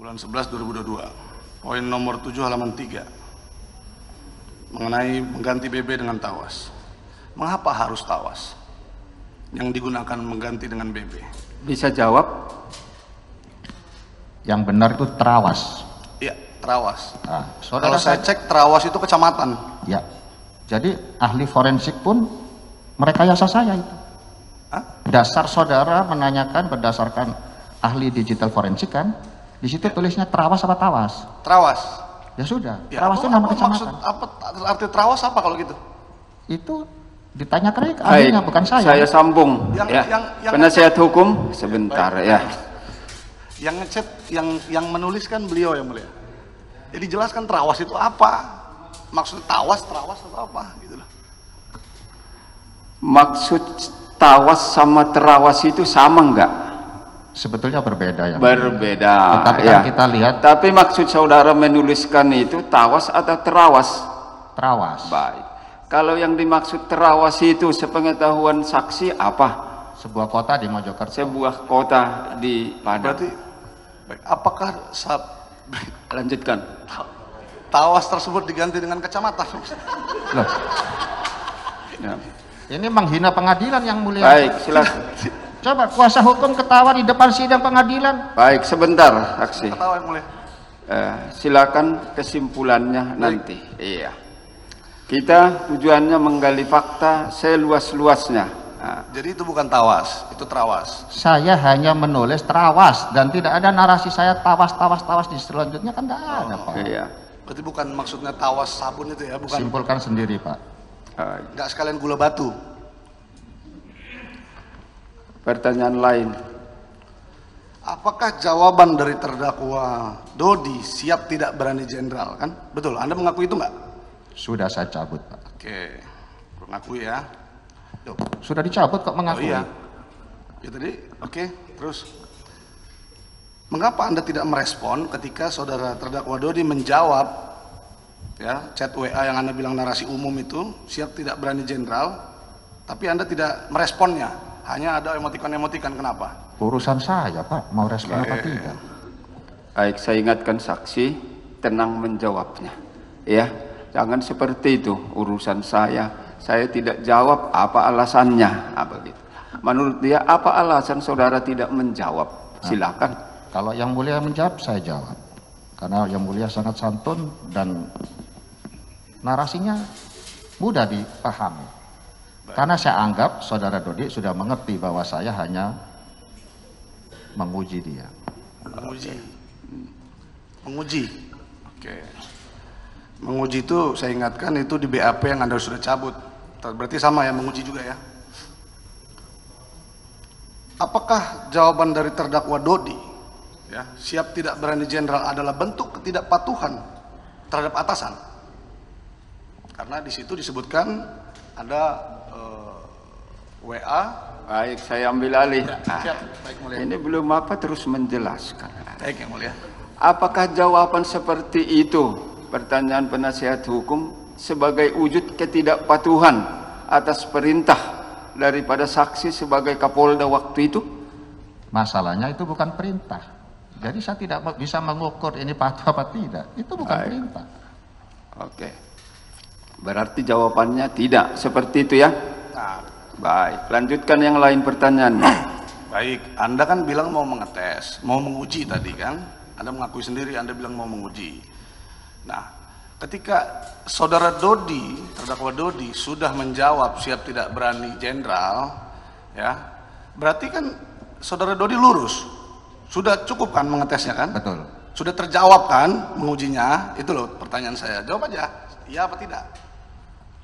bulan 11 2022. Poin nomor 7 halaman 3 mengenai mengganti BB dengan tawas. Mengapa harus tawas yang digunakan mengganti dengan BB? Bisa jawab? Yang benar itu terawas. Iya, terawas. Nah, Kalau saya cek terawas itu kecamatan. Ya. Jadi ahli forensik pun merekayasa saya itu. Hah? Dasar saudara menanyakan berdasarkan ahli digital forensik kan? Di situ tulisnya terawas apa tawas? Terawas. Ya sudah. Ya, Terawas itu nama kecamatan. apa arti terawas apa kalau gitu? Itu ditanyakan ke ahlinya, bukan saya. Saya sambung. Yang Penasihat hukum sebentar. Baik. Ya. Yang ngechat, yang menuliskan beliau yang mulia. Jadi jelaskan terawas itu apa? Maksud terawas atau apa gitu loh. Maksud tawas sama terawas itu sama enggak? Sebetulnya berbeda ya. Berbeda. Tetapi Ya. kan kita lihat Tapi maksud saudara menuliskan itu tawas atau terawas? terawas. Baik. Kalau yang dimaksud terawas itu sepengetahuan saksi apa? Sebuah kota di Mojokerto. Sebuah kota di Padang. Berarti baik, apakah Lanjutkan. tawas tersebut diganti dengan kecamatan? Loh, Ya. ini menghina pengadilan yang mulia. Baik, silakan. Coba kuasa hukum ketawa di depan sidang pengadilan. Baik, sebentar, saksi. Ketawa yang mulia. Silakan kesimpulannya nanti. Iya. Kita tujuannya menggali fakta seluas-luasnya. Nah, Jadi itu bukan tawas, itu terawas. Saya hanya menulis terawas dan tidak ada narasi saya tawas di selanjutnya kan tidak ada, Pak. iya. Berarti bukan maksudnya tawas sabun itu ya, bukan. Simpulkan sendiri, Pak. Nggak sekalian gula batu. Pertanyaan lain. Apakah jawaban dari terdakwa Dodi siap tidak berani jenderal kan? Betul, Anda mengakui itu nggak? Sudah saya cabut, Pak. Oke, mengakui ya. Yuk. Sudah dicabut kok Oh mengakui. iya. Ya tadi, oke, terus. Mengapa Anda tidak merespon ketika saudara terdakwa Dodi menjawab ya chat WA yang Anda bilang narasi umum itu siap tidak berani jenderal, tapi Anda tidak meresponnya, hanya ada emotikon-emotikan, kenapa? Urusan saya, Pak, mau respon apa tidak. Baik, saya ingatkan saksi, tenang menjawabnya. Ya, jangan seperti itu. Urusan saya tidak jawab apa alasannya. Apa gitu. Menurut dia, apa alasan saudara tidak menjawab? Silakan. Kalau yang mulia menjawab, saya jawab. Karena yang mulia sangat santun dan narasinya mudah dipahami. Karena saya anggap saudara Dodi sudah mengerti bahwa saya hanya menguji dia. Menguji. Oke. Menguji itu saya ingatkan itu di BAP yang Anda sudah cabut. Berarti sama ya, menguji juga ya. Apakah jawaban dari terdakwa Dodi ya, siap tidak berani jenderal adalah bentuk ketidakpatuhan terhadap atasan? Karena di situ disebutkan ada WA. Baik, saya ambil alih. Siap, baik mulia. Ini belum apa terus menjelaskan. Baik yang mulia. Apakah jawaban seperti itu, pertanyaan penasihat hukum, sebagai wujud ketidakpatuhan atas perintah daripada saksi sebagai Kapolda waktu itu? Masalahnya itu bukan perintah. Jadi saya tidak bisa mengukur ini patuh apa tidak. Itu bukan Baik. perintah. Oke. Berarti jawabannya tidak seperti itu ya? Nah, Baik, lanjutkan yang lain pertanyaannya. baik, Anda kan bilang mau mengetes, mau menguji tadi kan? Anda mengakui sendiri, Anda bilang mau menguji. Nah, ketika saudara Dodi, terdakwa Dodi sudah menjawab siap tidak berani jenderal, ya, berarti kan saudara Dodi lurus. Sudah cukup kan mengetesnya kan? Betul. Sudah terjawab kan mengujinya? Itu loh pertanyaan saya. Jawab aja, iya apa tidak?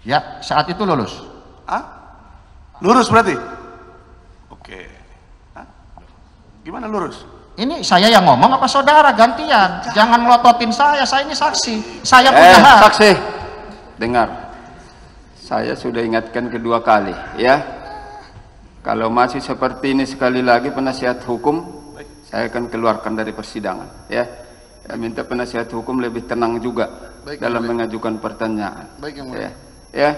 Ya, saat itu lulus. Hah? Lurus berarti? Oke. Hah? Gimana lurus? Ini saya yang ngomong apa saudara gantian? Jangan melototin saya ini saksi. Saya punya hak. Saksi, dengar. Saya sudah ingatkan kedua kali, ya. Kalau masih seperti ini sekali lagi penasihat hukum, saya akan keluarkan dari persidangan, ya. Saya minta penasihat hukum lebih tenang juga dalam mengajukan pertanyaan. Baik yang mulia. Ya,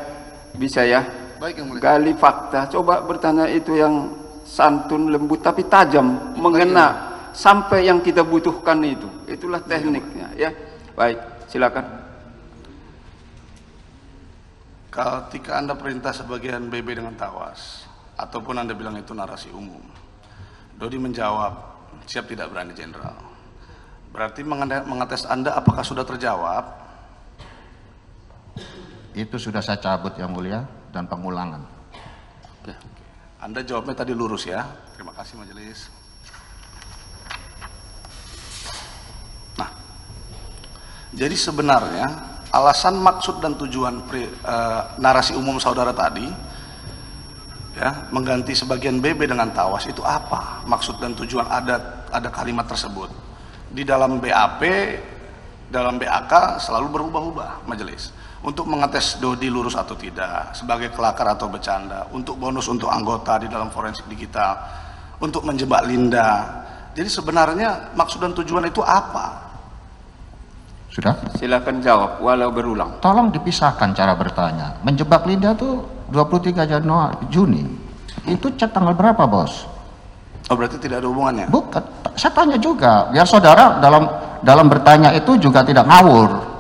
bisa ya. Baik yang mulia. Gali fakta, coba bertanya itu yang santun, lembut tapi tajam, mengena sampai yang kita butuhkan itu itulah tekniknya ya. Baik, silakan. Ketika Anda perintah sebagian BB dengan tawas, ataupun Anda bilang itu narasi umum, Dodi menjawab, siap tidak berani Jenderal. Berarti mengetes Anda apakah sudah terjawab? Itu sudah saya cabut Yang Mulia dan pengulangan. Ya. Anda jawabnya tadi lurus ya. Terima kasih majelis. Nah, jadi sebenarnya alasan, maksud dan tujuan narasi umum saudara tadi ya, mengganti sebagian BB dengan tawas itu apa? Maksud dan tujuan ada kalimat tersebut. Di dalam BAP, dalam BAK selalu berubah-ubah majelis. Untuk mengetes Dodi lurus atau tidak, sebagai kelakar atau bercanda, untuk bonus untuk anggota di dalam forensik digital, untuk menjebak Linda. Jadi sebenarnya maksud dan tujuan itu apa? Sudah? Silakan jawab walau berulang. Tolong dipisahkan cara bertanya. Menjebak Linda tuh 23 Juni. Itu chat tanggal berapa, Bos? Oh, berarti tidak ada hubungannya? Bukan. Saya tanya juga, biar saudara dalam bertanya itu juga tidak ngawur.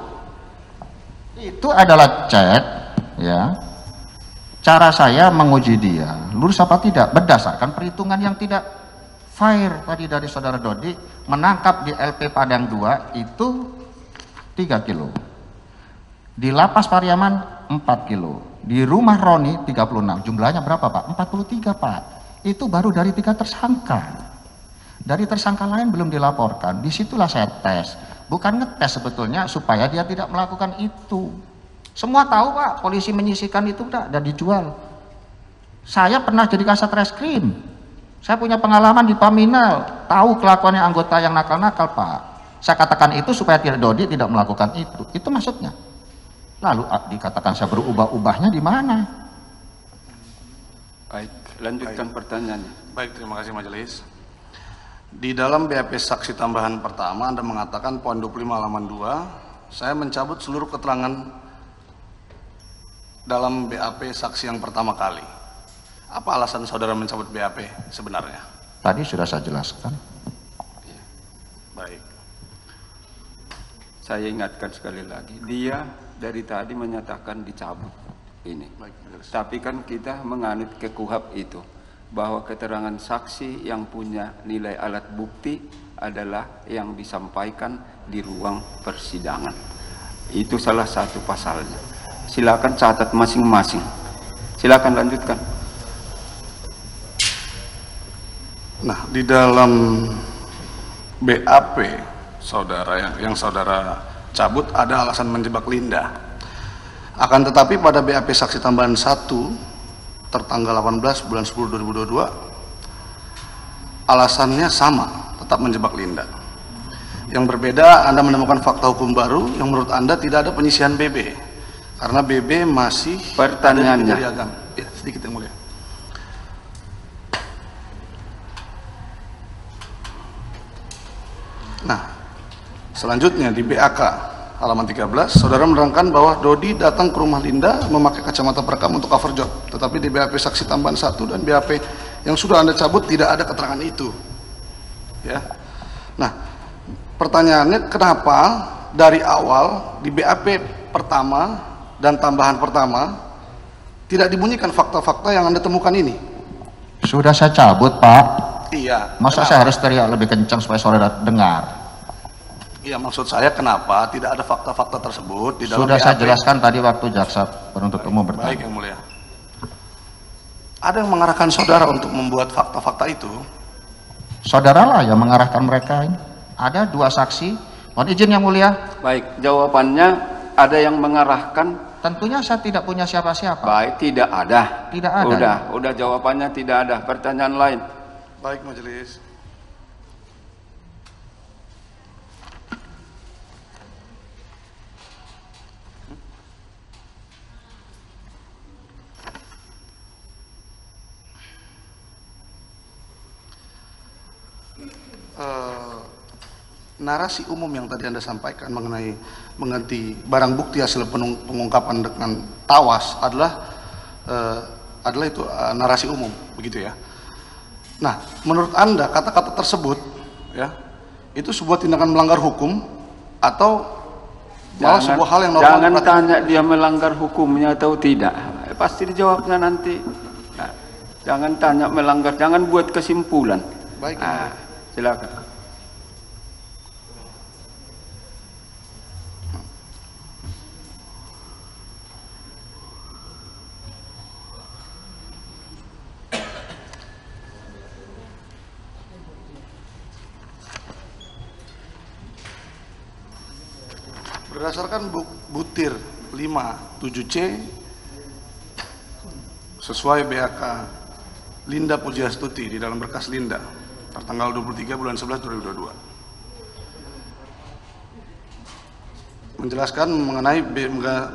Itu adalah chat, ya. Cara saya menguji dia, lurus apa tidak, berdasarkan perhitungan yang tidak fair tadi dari saudara Dodi, menangkap di LP Padang 2 itu 3 kilo. Di Lapas Pariaman 4 kilo. Di rumah Roni 36. Jumlahnya berapa, Pak? 43, Pak. Itu baru dari 3 tersangka. Dari tersangka lain belum dilaporkan. Disitulah saya tes. Bukan ngetes sebetulnya supaya dia tidak melakukan itu. Semua tahu, Pak, polisi menyisihkan itu udah dijual. Saya pernah jadi kasat reskrim. Saya punya pengalaman di Paminal, tahu kelakuannya anggota yang nakal-nakal, Pak. Saya katakan itu supaya Dodi tidak melakukan itu. Itu maksudnya. Lalu dikatakan saya berubah-ubahnya di mana? Baik, lanjutkan pertanyaannya. Baik, terima kasih majelis. Di dalam BAP saksi tambahan pertama Anda mengatakan poin 25 halaman 2, saya mencabut seluruh keterangan dalam BAP saksi yang pertama kali. Apa alasan saudara mencabut BAP sebenarnya? Tadi sudah saya jelaskan. Baik. Saya ingatkan sekali lagi, dia dari tadi menyatakan dicabut ini. Baik, majelis. Tapi kan kita menganut ke KUHP itu, bahwa keterangan saksi yang punya nilai alat bukti adalah yang disampaikan di ruang persidangan. Itu salah satu pasalnya. Silakan catat masing-masing. Silakan lanjutkan. Nah, di dalam BAP saudara yang saudara cabut ada alasan menjebak Linda. Akan tetapi pada BAP saksi tambahan 1 tertanggal 18 bulan 10 2022 alasannya sama, tetap menjebak Linda. Yang berbeda, Anda menemukan fakta hukum baru yang menurut Anda tidak ada penyisihan BB karena BB masih pertanyaannya. Ya, sedikit yang mulia. Nah, selanjutnya di BAK halaman 13, saudara menerangkan bahwa Dodi datang ke rumah Linda memakai kacamata perekam untuk cover job, tetapi di BAP saksi tambahan 1 dan BAP yang sudah Anda cabut tidak ada keterangan itu. Ya. Nah, pertanyaannya kenapa dari awal di BAP pertama dan tambahan pertama tidak dibunyikan fakta-fakta yang Anda temukan ini? Sudah saya cabut, Pak. Iya. Masa kenapa? saya harus teriak lebih kencang supaya saudara dengar? Iya, maksud saya kenapa tidak ada fakta-fakta tersebut di dalam Sudah BAP? saya jelaskan tadi waktu jaksa penuntut umum bertanya. Baik, yang mulia. Ada yang mengarahkan saudara untuk membuat fakta-fakta itu? Saudaralah yang mengarahkan mereka ini. Ada 2 saksi. Mohon izin yang mulia. Baik, jawabannya ada yang mengarahkan. Tentunya saya tidak punya siapa-siapa. Baik, tidak ada. Tidak ada. Udah jawabannya tidak ada. Pertanyaan lain. Baik, majelis. Narasi umum yang tadi Anda sampaikan mengenai mengganti barang bukti hasil pengungkapan dengan tawas adalah itu narasi umum, begitu ya. Nah, menurut Anda kata-kata tersebut ya itu sebuah tindakan melanggar hukum atau malah sebuah hal yang normal? Jangan tanya dia melanggar hukumnya atau tidak, pasti dijawabnya nanti. Nah, jangan tanya melanggar, jangan buat kesimpulan. Baik. Nah, silakan. Berdasarkan butir 57C sesuai BAK Linda Pujiastuti di dalam berkas Linda tertanggal 23 bulan 11 2022 menjelaskan mengenai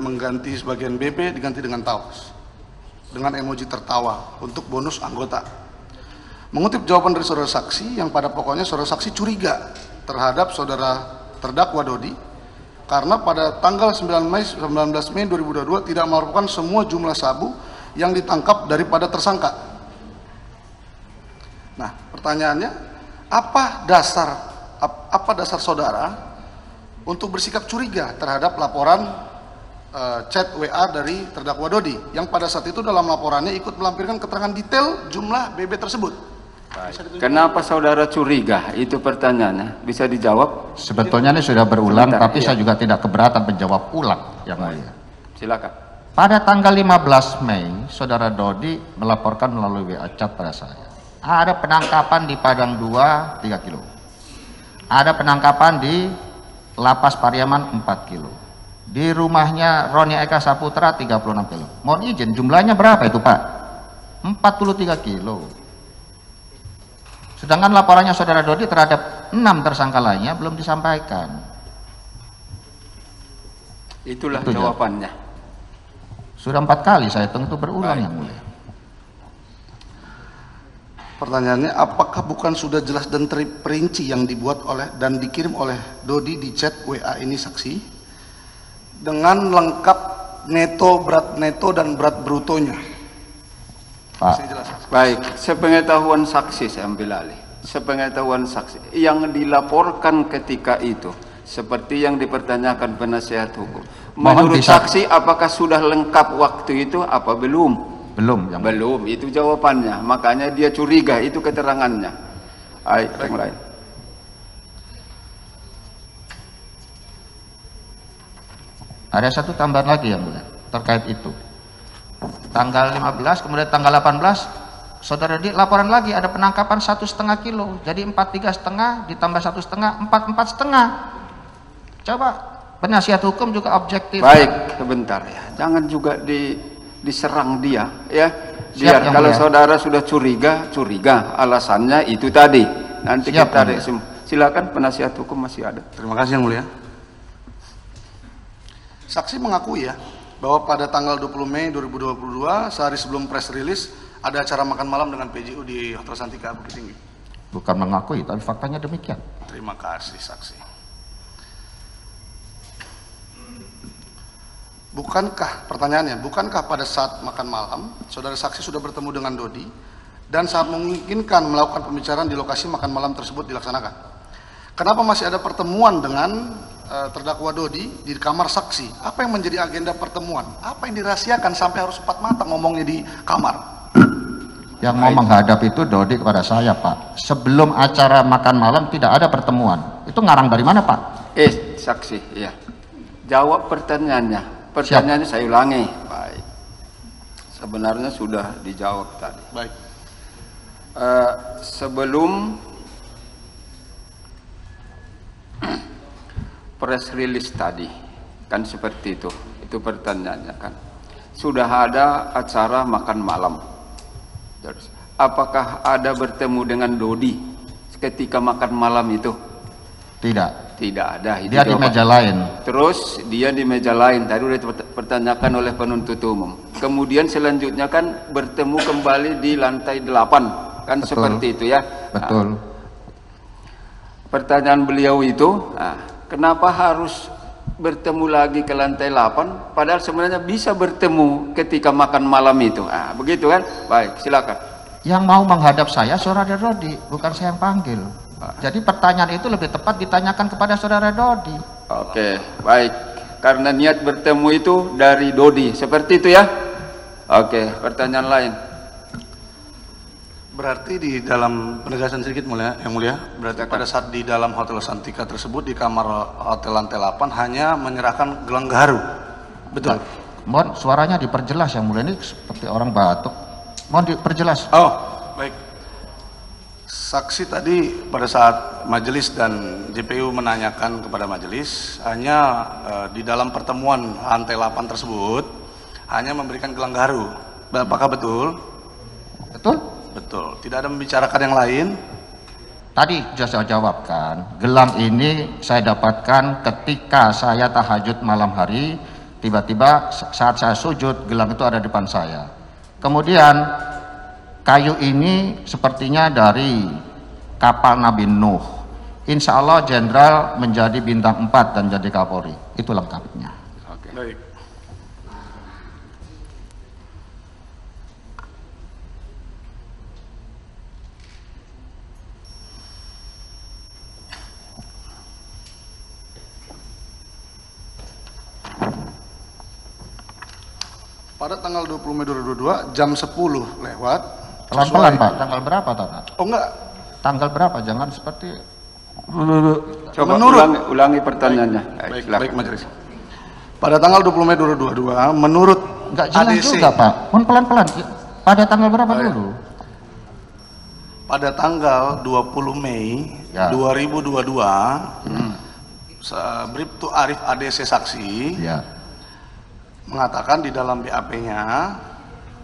mengganti sebagian BP diganti dengan taus dengan emoji tertawa untuk bonus anggota. Mengutip jawaban dari saudara saksi yang pada pokoknya saudara saksi curiga terhadap saudara terdakwa Dodi karena pada tanggal 19 Mei 2022 tidak melaporkan semua jumlah sabu yang ditangkap daripada tersangka. Nah, pertanyaannya, apa dasar saudara untuk bersikap curiga terhadap laporan chat WA dari terdakwa Dodi yang pada saat itu dalam laporannya ikut melampirkan keterangan detail jumlah BB tersebut? Kenapa saudara curiga? Itu pertanyaannya. Bisa dijawab? Sebetulnya ini sudah berulang, Sebentar, tapi iya. saya juga tidak keberatan menjawab ulang, Yang Mulia. Silakan. Pada tanggal 15 Mei, saudara Dodi melaporkan melalui WA chat pada saya. Ada penangkapan di Padang 2, 3 kilo. Ada penangkapan di Lapas Pariaman 4 kilo. Di rumahnya Roni Eka Saputra 36 kilo. Mohon izin, jumlahnya berapa itu Pak? 43 kilo. Sedangkan laporannya saudara Dodi terhadap 6 tersangka lainnya belum disampaikan. Itulah Itu jawabannya. Sudah 4 kali saya hitung, itu berulang. Yang Mulia. Pertanyaannya, apakah bukan sudah jelas dan terperinci yang dibuat oleh dan dikirim oleh Dodi di chat WA ini saksi dengan lengkap neto, berat neto dan berat brutonya? Pak, Baik, sepengetahuan saksi saya ambil alih. Sepengetahuan saksi yang dilaporkan ketika itu seperti yang dipertanyakan penasihat hukum. Menurut saksi, apakah sudah lengkap waktu itu apa belum? belum. Yang Mulia. Belum, itu jawabannya. Makanya dia curiga, itu keterangannya. Baik, yang lain. Ada satu tambahan lagi Yang Mulia terkait itu. Tanggal 15, kemudian tanggal 18, saudara Dodi laporan lagi ada penangkapan 1,5 kilo. Jadi 43,5 ditambah 1,5, 44,5. Coba penasihat hukum juga objektif. Baik, sebentar ya. Jangan juga diserang dia, ya. Biar Siap, kalau Mulia. saudara sudah curiga, alasannya itu tadi. Nanti Siap, kita Mulia. silakan penasihat hukum masih ada. Terima kasih Yang Mulia. Saksi mengakui ya bahwa pada tanggal 20 Mei 2022 sehari sebelum press release ada acara makan malam dengan PJU di Hotel Santika Bukit Tinggi. Bukan mengakui, tapi faktanya demikian. Terima kasih saksi. Pertanyaannya, bukankah pada saat makan malam saudara saksi sudah bertemu dengan Dodi dan saat memungkinkan melakukan pembicaraan di lokasi makan malam tersebut dilaksanakan? Kenapa masih ada pertemuan dengan terdakwa Dodi di kamar saksi? Apa yang menjadi agenda pertemuan? Apa yang dirahasiakan sampai harus 4 mata ngomongnya di kamar? Yang mau menghadap itu Dodi kepada saya Pak. Sebelum acara makan malam tidak ada pertemuan. Itu ngarang dari mana Pak? Saksi, ya. Jawab pertanyaannya. Pertanyaannya saya ulangi. Baik. Sebenarnya sudah dijawab tadi. Baik. Sebelum press release tadi kan seperti itu pertanyaannya kan, sudah ada acara makan malam. Terus, apakah ada bertemu dengan Dodi ketika makan malam itu? Tidak. Tidak ada. Itu Dia di jawaban. meja lain. Terus dia di meja lain, tadi sudah dipertanyakan oleh penuntut umum. Kemudian selanjutnya kan bertemu kembali di lantai 8 kan. Betul. Seperti itu ya. Betul. Pertanyaan beliau itu, kenapa harus bertemu lagi ke lantai 8 padahal sebenarnya bisa bertemu ketika makan malam itu? Begitu kan? Baik, silakan. Yang mau menghadap saya saudara Dodi, bukan saya yang panggil. Jadi pertanyaan itu lebih tepat ditanyakan kepada saudara Dodi. Oke, baik. Karena niat bertemu itu dari Dodi, seperti itu ya? Oke, pertanyaan lain. Berarti di dalam penegasan sedikit yang mulia, berarti pada saat di dalam Hotel Santika tersebut di kamar hotel lantai 8 hanya menyerahkan gelang gaharu, betul? Mohon suaranya diperjelas yang mulia, ini seperti orang batuk. Mohon diperjelas. Oh, baik. Saksi tadi pada saat majelis dan JPU menanyakan kepada majelis, hanya di dalam pertemuan lantai 8 tersebut hanya memberikan gelang gaharu. Apakah betul? Betul? Betul. Tidak ada membicarakan yang lain? Tadi sudah saya jawabkan, gelang ini saya dapatkan ketika saya tahajud malam hari, tiba-tiba saat saya sujud, gelang itu ada di depan saya. Kemudian kayu ini sepertinya dari kapal Nabi Nuh. Insya Allah jenderal menjadi bintang 4 dan jadi Kapolri. Itu lengkapnya. Oke. Baik. Pada tanggal 20 Mei 2022 jam 10 lewat. Pelan-pelan Pak, tanggal berapa Tata? Oh enggak. Tanggal berapa? Jangan seperti Coba ulangi pertanyaannya. Baik, majelis. Pada tanggal 20 Mei 2022 menurut enggak jelas ADC, juga Pak. Mohon pelan-pelan. Pada tanggal berapa dulu? Pada tanggal 20 Mei Ya. 2022 Bribtu Arif ADC saksi Ya. mengatakan di dalam BAP-nya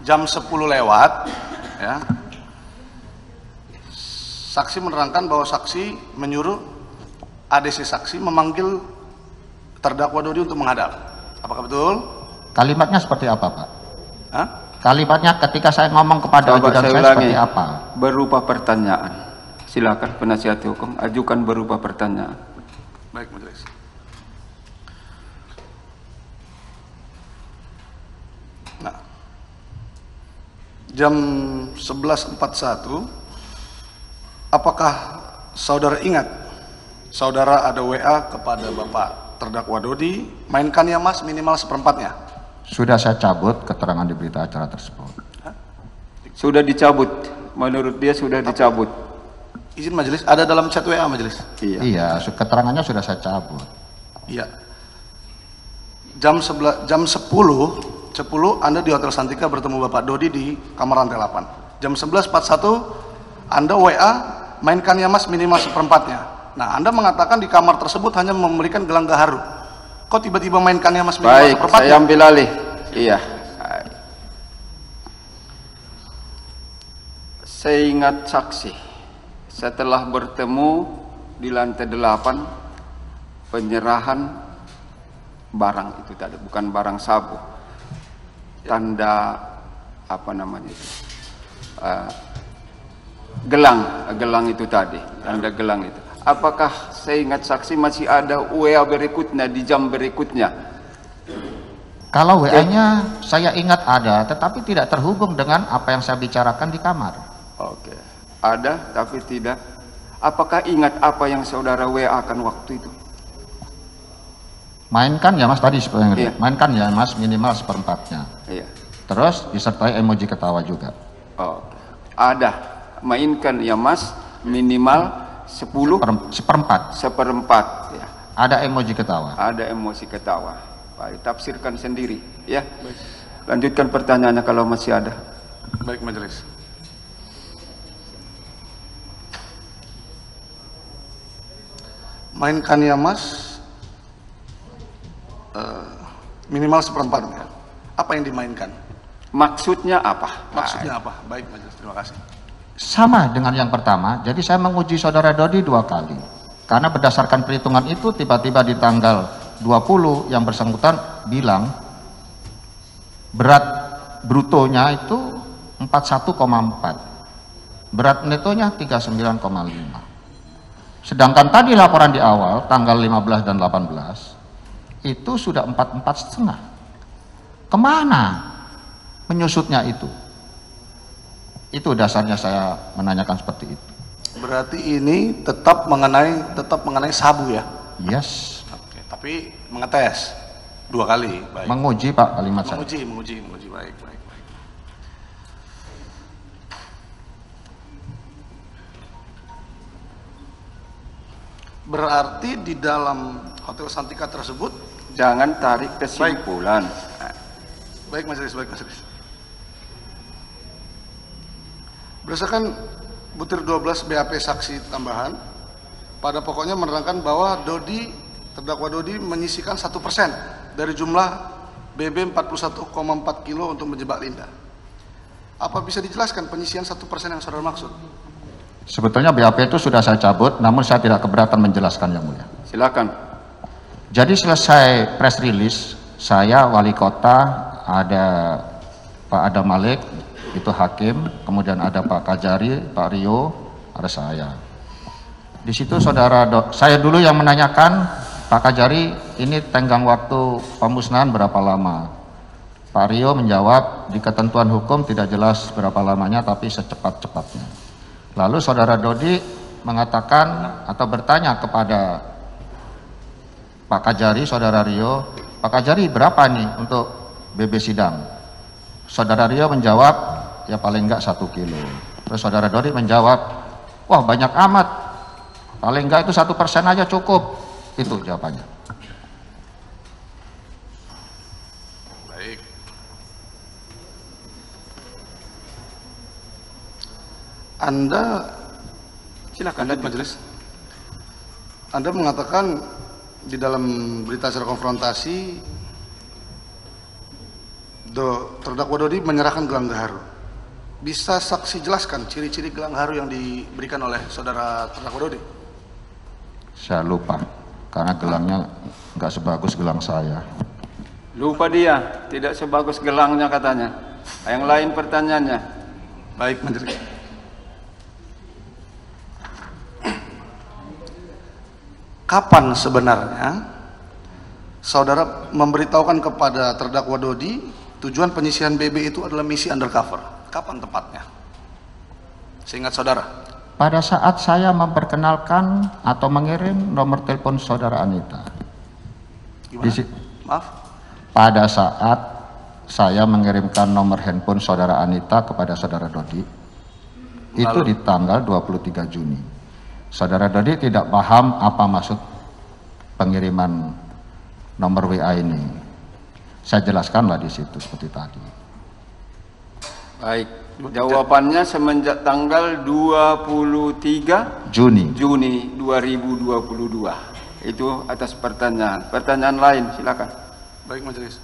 jam 10 lewat ya, saksi menerangkan bahwa saksi menyuruh ADC saksi memanggil terdakwa Dodi untuk menghadap. Apakah betul? Kalimatnya seperti apa Pak? Hah? Kalimatnya ketika saya ngomong kepada Coba ajudan saya saya ulangi. seperti apa? Berupa pertanyaan. Silakan penasihat hukum ajukan berupa pertanyaan. Baik, majelis. Nah, jam 11.41 apakah saudara ingat saudara ada WA kepada Bapak terdakwa Dodi, mainkan ya Mas minimal seperempatnya? Sudah saya cabut keterangan di berita acara tersebut. Sudah dicabut. Menurut dia sudah dicabut. Izin majelis, ada dalam chat WA majelis? Iya, keterangannya sudah saya cabut. Iya. Jam 10 Anda di Hotel Santika bertemu Bapak Dodi di kamar lantai 8. Jam 11.41 Anda WA mainkan ya Mas minimal seperempatnya. Nah, Anda mengatakan di kamar tersebut hanya memberikan gelang gaharu. Kok tiba-tiba mainkan ya Mas minimal Baik, seperempatnya? saya ambil alih. Iya. Saya ingat saksi setelah bertemu di lantai 8 penyerahan barang itu tadi, bukan barang sabu, tanda apa namanya itu, gelang itu tadi, tanda gelang itu. Apakah saya ingat saksi masih ada WA berikutnya di jam berikutnya? Kalau WA-nya saya ingat ada, tetapi tidak terhubung dengan apa yang saya bicarakan di kamar. Oke, ada tapi tidak. Apakah ingat apa yang saudara WA-kan waktu itu? Mainkan ya Mas tadi sebenarnya. Iya. Mainkan ya Mas minimal seperempatnya. Iya. Terus disertai emoji ketawa juga. Oke. Ada. Mainkan ya Mas minimal 10 Seperempat. seperempat ya. Ada emoji ketawa. Ada emosi ketawa. Baik, tafsirkan sendiri ya. Lanjutkan pertanyaannya kalau masih ada. Baik, majelis. Mainkan ya Mas minimal seperempatnya. Apa yang dimainkan? Maksudnya apa? Maksudnya apa? Baik, majelis. Terima kasih. Sama dengan yang pertama, jadi saya menguji saudara Dodi 2 kali. Karena berdasarkan perhitungan itu tiba-tiba di tanggal 20 yang bersangkutan bilang berat brutonya itu 41,4. Berat netonya 39,5. Sedangkan tadi laporan di awal tanggal 15 dan 18 itu sudah 44,5. Kemana menyusutnya itu? Itu dasarnya saya menanyakan seperti itu. Berarti ini tetap mengenai sabu ya? Yes. Oke, tapi mengetes 2 kali, baik. Menguji Pak kalimat saya. Menguji, baik. Berarti di dalam Hotel Santika tersebut, Jangan tarik kesimpulan. baik majelis. Berdasarkan butir 12 BAP saksi tambahan, pada pokoknya menerangkan bahwa terdakwa Dodi menyisikan 1% dari jumlah BB 41,4 kilo untuk menjebak Linda. Apa bisa dijelaskan penyisian 1% yang saudara maksud? Sebetulnya BAP itu sudah saya cabut, namun saya tidak keberatan menjelaskan yang mulia. Silakan. Jadi selesai press release, saya wali kota, ada Pak Adam Malik, itu hakim, kemudian ada Pak Kajari, Pak Rio, ada saya. Di situ saya dulu yang menanyakan, Pak Kajari, ini tenggang waktu pemusnahan berapa lama? Pak Rio menjawab, di ketentuan hukum tidak jelas berapa lamanya, tapi secepat-cepatnya. Lalu saudara Dodi mengatakan atau bertanya kepada Pak Kajari, saudara Rio, Pak Kajari berapa nih untuk BB sidang? Saudara Rio menjawab, ya paling enggak 1 kilo. Terus saudara Dodi menjawab, wah banyak amat, paling enggak itu 1% aja cukup. Itu jawabannya. Baik. Anda, silakan majelis. Anda mengatakan di dalam berita acara konfrontasi, terdakwa Dodi menyerahkan gelang gaharu. Bisa saksi jelaskan ciri-ciri gelang gaharu yang diberikan oleh saudara terdakwa Dodi? Saya lupa, karena gelangnya nggak sebagus gelang saya. Lupa dia, tidak sebagus gelangnya katanya. Yang lain pertanyaannya. Baik, majelis. Kapan sebenarnya saudara memberitahukan kepada terdakwa Dodi tujuan penyisihan BB itu adalah misi undercover? Kapan tepatnya? Seingat saudara. Pada saat saya memperkenalkan atau mengirim nomor telepon saudara Anita. Gimana? Maaf? Pada saat saya mengirimkan nomor handphone saudara Anita kepada saudara Dodi, itu di tanggal 23 Juni. Saudara Dodi tidak paham apa maksud pengiriman nomor WA ini. Saya jelaskanlah di situ seperti tadi. Baik, jawabannya semenjak tanggal 23 Juni 2022. Itu atas pertanyaan. Pertanyaan lain, silakan. Baik, majelis.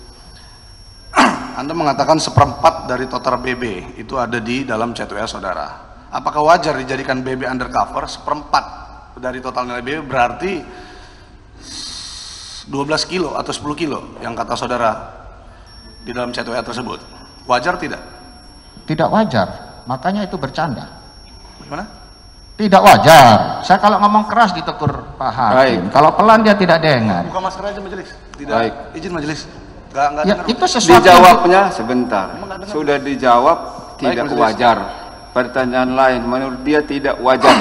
Anda mengatakan 1/4 dari total BB itu ada di dalam chat WA saudara. Apakah wajar dijadikan BB undercover 1/4 dari total nilai BB, berarti 12 kilo atau 10 kilo yang kata saudara di dalam chat WA tersebut? Wajar tidak? tidak wajar, makanya itu bercanda. Gimana? Tidak wajar. Saya kalau ngomong keras ditegur Pak Hakim. Kalau pelan dia tidak dengar. Buka masker aja majelis. Tidak. Baik. Izin majelis. Nggak Ya, dengar. itu sesuatu. Dijawabnya sebentar. Emang nggak dengar? Sudah dijawab tidak majelis. wajar. Pertanyaan lain, menurut dia tidak wajar.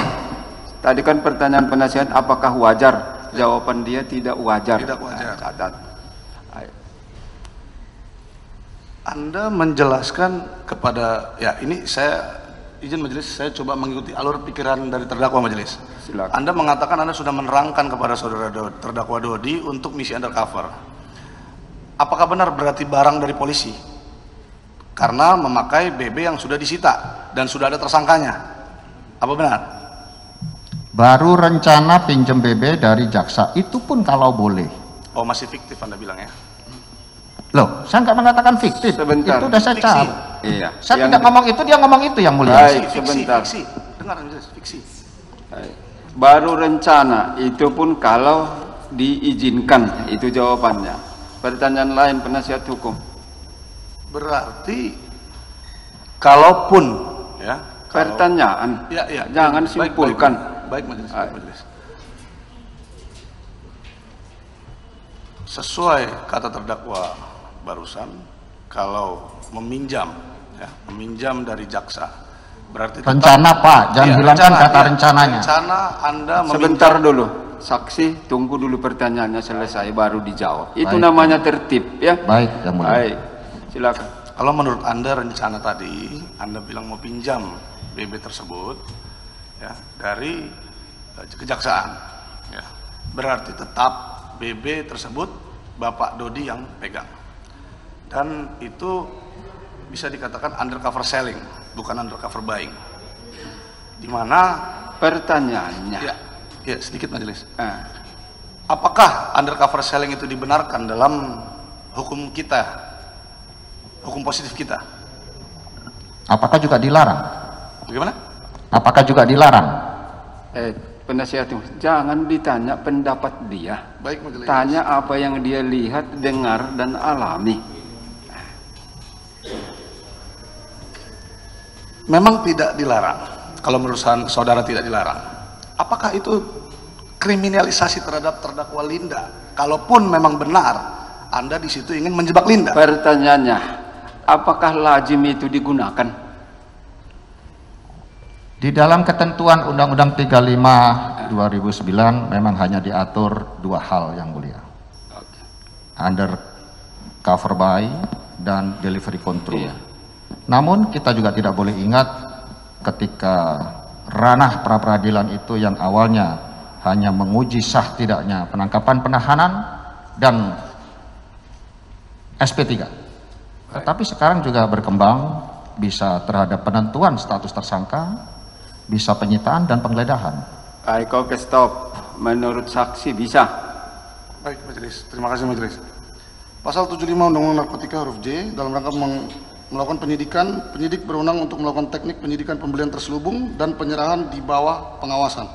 Tadi kan pertanyaan penasihat, apakah wajar? Jawaban dia tidak wajar. Tidak wajar. Catat. Anda menjelaskan kepada, ya ini saya izin majelis, saya coba mengikuti alur pikiran dari terdakwa majelis. Silakan. Anda mengatakan Anda sudah menerangkan kepada saudara terdakwa Dodi untuk misi undercover. Apakah benar berarti barang dari polisi? Karena memakai BB yang sudah disita dan sudah ada tersangkanya. Apa benar? Baru rencana pinjam BB dari jaksa, itu pun kalau boleh. Oh, masih fiktif Anda bilang ya? Loh, saya nggak mengatakan fiktif. Sebentar. Itu udah saya Fiksi. cabut. Iya. Saya Yang- tidak ngomong itu, dia ngomong itu yang mulia. Baik. Sebentar. Fiksi. Dengar majelis, fiksi. Baik. Baru rencana, itu pun kalau diizinkan, itu jawabannya. Pertanyaan lain penasihat hukum. Berarti kalaupun ya, Pertanyaan. ya, Jangan baik, simpulkan. Baik, majelis, Baik. majelis. Sesuai kata terdakwa barusan, kalau meminjam, ya, meminjam dari jaksa Berarti rencana Pak, jangan iya, hilangkan rencana, kata iya. rencananya. Rencana Anda meminta... Sebentar dulu, saksi tunggu dulu pertanyaannya selesai baru dijawab. Itu Baik, namanya tertib ya. Baik, Yang Mulia. Baik, silakan. Kalau menurut Anda rencana tadi, Anda bilang mau pinjam BB tersebut ya dari kejaksaan. Ya. Berarti tetap BB tersebut Bapak Dodi yang pegang. Dan itu bisa dikatakan undercover selling, bukan undercover buying. Di mana Pertanyaannya, ya sedikit majelis. Apakah Apakah undercover selling itu dibenarkan dalam hukum kita, hukum positif kita? Apakah juga dilarang? Bagaimana? Apakah juga dilarang? penasihat jangan ditanya pendapat dia, Baik majelis. tanya apa yang dia lihat, dengar dan alami. Memang tidak dilarang. Kalau menurut saudara tidak dilarang. Apakah itu kriminalisasi terhadap terdakwa Linda? Kalaupun memang benar Anda di situ ingin menjebak Linda. Pertanyaannya, apakah lazim itu digunakan? Di dalam ketentuan Undang-Undang 35 2009 memang hanya diatur dua hal Yang Mulia. Undercover buy dan delivery control. Iya. Namun kita juga tidak boleh ingat ketika ranah pra-peradilan itu yang awalnya hanya menguji sah tidaknya penangkapan penahanan dan SP3. Tetapi sekarang juga berkembang bisa terhadap penentuan status tersangka, bisa penyitaan dan penggeledahan. Baik, oke, stop. Menurut saksi bisa. Baik majelis, terima kasih majelis. Pasal 75 Undang-Undang Narkotika huruf J dalam rangka melakukan penyidikan, penyidik berwenang untuk melakukan teknik penyidikan pembelian terselubung dan penyerahan di bawah pengawasan.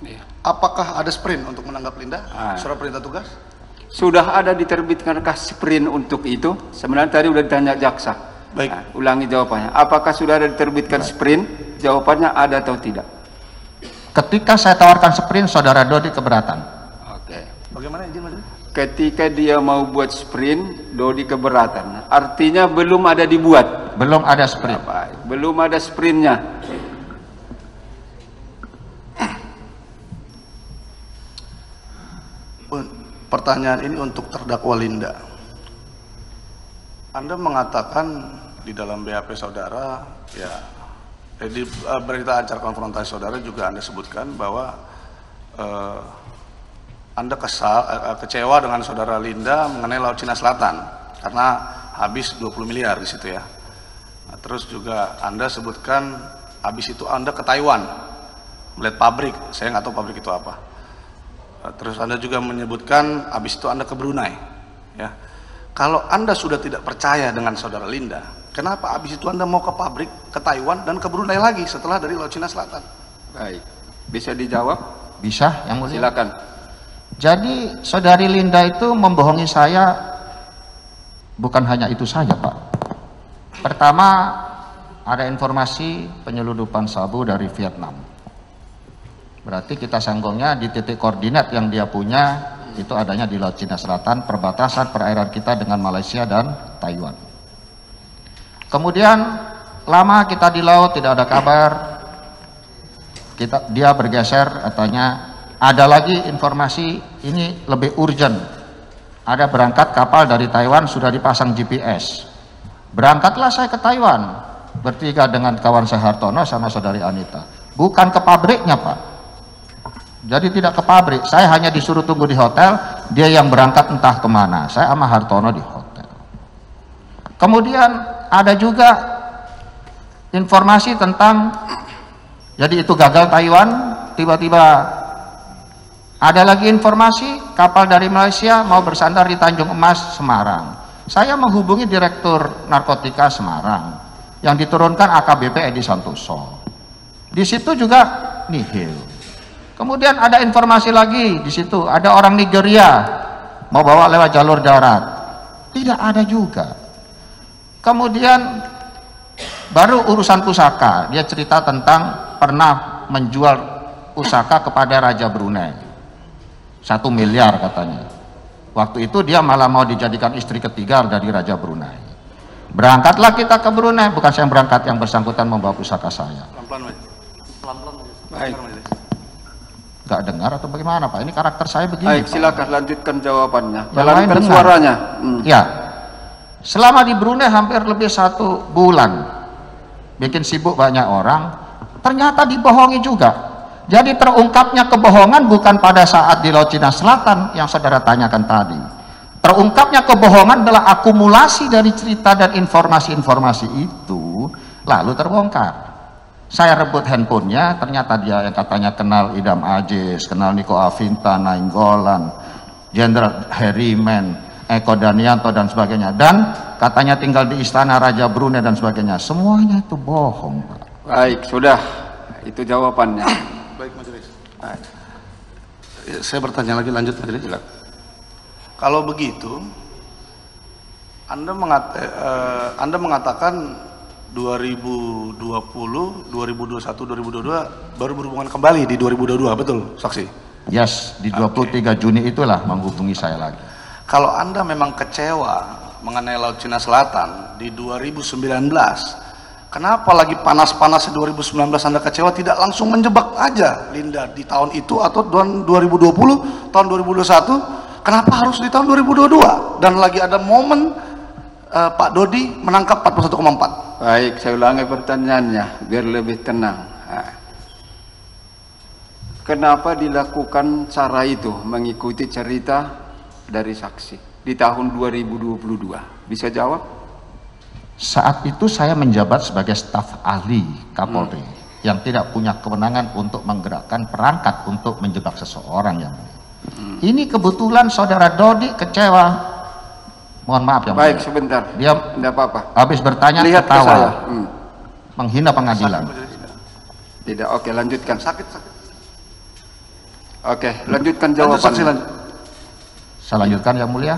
Iya. Apakah ada sprint untuk menanggap Linda? Surat perintah tugas? Sudah ada diterbitkankah sprint untuk itu? Sebenarnya tadi sudah ditanya jaksa. Baik. Ulangi jawabannya. Apakah sudah ada diterbitkan sprint? Jawabannya ada atau tidak? Ketika saya tawarkan sprint, saudara Dodi keberatan. Oke. Bagaimana izin majelis? Ketika dia mau buat sprint, Dodi keberatan. Artinya belum ada dibuat. Belum ada sprint. Baik. Belum ada sprintnya. Pertanyaan ini untuk terdakwa Linda. Anda mengatakan di dalam BAP saudara, ya, di berita acara konfrontasi saudara juga Anda sebutkan bahwa Anda kecewa dengan saudara Linda mengenai Laut Cina Selatan karena habis 20 miliar di situ ya. Nah, terus juga Anda sebutkan habis itu Anda ke Taiwan melihat pabrik, saya nggak tahu pabrik itu apa. Terus Anda juga menyebutkan habis itu Anda ke Brunei ya. Kalau Anda sudah tidak percaya dengan saudara Linda, kenapa habis itu Anda mau ke pabrik, ke Taiwan dan ke Brunei lagi setelah dari Laut Cina Selatan? Baik. Bisa dijawab? Bisa, Yang Mulia? Silakan. Jadi saudari Linda itu membohongi saya bukan hanya itu saja Pak. Pertama ada informasi penyelundupan sabu dari Vietnam. Berarti kita sanggungnya di titik koordinat yang dia punya itu adanya di Laut Cina Selatan, perbatasan perairan kita dengan Malaysia dan Taiwan. Kemudian lama kita di laut tidak ada kabar. Dia bergeser katanya. Ada lagi informasi ini lebih urgent. Ada berangkat kapal dari Taiwan sudah dipasang GPS. Berangkatlah saya ke Taiwan bertiga dengan kawan saya Hartono sama saudari Anita. Bukan ke pabriknya Pak. Jadi tidak ke pabrik. Saya hanya disuruh tunggu di hotel. Dia yang berangkat entah kemana. Saya sama Hartono di hotel. Kemudian ada juga informasi tentang jadi itu gagal Taiwan. Tiba-tiba ada lagi informasi kapal dari Malaysia mau bersandar di Tanjung Emas, Semarang. Saya menghubungi Direktur Narkotika Semarang yang diturunkan AKBP Edi Santoso. Di situ juga nihil. Kemudian ada informasi lagi di situ ada orang Nigeria mau bawa lewat jalur darat. Tidak ada juga. Kemudian baru urusan pusaka. Dia cerita tentang pernah menjual pusaka kepada Raja Brunei. 1 miliar katanya. Waktu itu dia malah mau dijadikan istri ketiga dari Raja Brunei. Berangkatlah kita ke Brunei, bukan saya yang berangkat, yang bersangkutan membawa pusaka saya. Pelan-pelan, pelan-pelan. Baik. Gak dengar atau bagaimana Pak? Ini karakter saya begini. Baik, silakan lanjutkan jawabannya. Yang lain Pelankan dengar. suaranya. Ya, selama di Brunei hampir lebih 1 bulan, bikin sibuk banyak orang, ternyata dibohongi juga. Jadi terungkapnya kebohongan bukan pada saat di Laut Cina Selatan yang saudara tanyakan tadi. Terungkapnya kebohongan adalah akumulasi dari cerita dan informasi-informasi itu, lalu terbongkar. Saya rebut handphonenya, ternyata dia yang katanya kenal Idam Aziz, kenal Niko Afinta, Nainggolan, Jenderal Harriman, Eko Danianto dan sebagainya, dan katanya tinggal di Istana Raja Brunei dan sebagainya. Semuanya itu bohong, Pak. Baik, sudah. Itu jawabannya. Baik, majelis. Saya bertanya lagi, lanjut majelis. Kalau begitu, Anda mengatakan 2020, 2021, 2022 baru berhubungan kembali di 2022, betul, saksi? Yes, di 23 Juni itulah menghubungi saya lagi. Kalau Anda memang kecewa mengenai Laut Cina Selatan di 2019, kenapa lagi panas-panasnya 2019 Anda kecewa, tidak langsung menjebak aja Linda di tahun itu atau tahun 2020, tahun 2021? Kenapa harus di tahun 2022? Dan lagi ada momen Pak Dodi menangkap 41,4. Baik, saya ulangi pertanyaannya biar lebih tenang. Kenapa dilakukan cara itu mengikuti cerita dari saksi di tahun 2022? Bisa jawab? Saat itu saya menjabat sebagai staf ahli Kapolri yang tidak punya kewenangan untuk menggerakkan perangkat untuk menjebak seseorang yang ini kebetulan saudara Dodi kecewa. Mohon maaf ya. Baik, sebentar. Dia tidak apa-apa. habis bertanya Lihat ke ketawa, saya. menghina pengadilan. Tidak, oke, lanjutkan. Sakit. Oke, lanjutkan Lanjut, jawaban. saksi, lanjut. Saya lanjutkan yang mulia.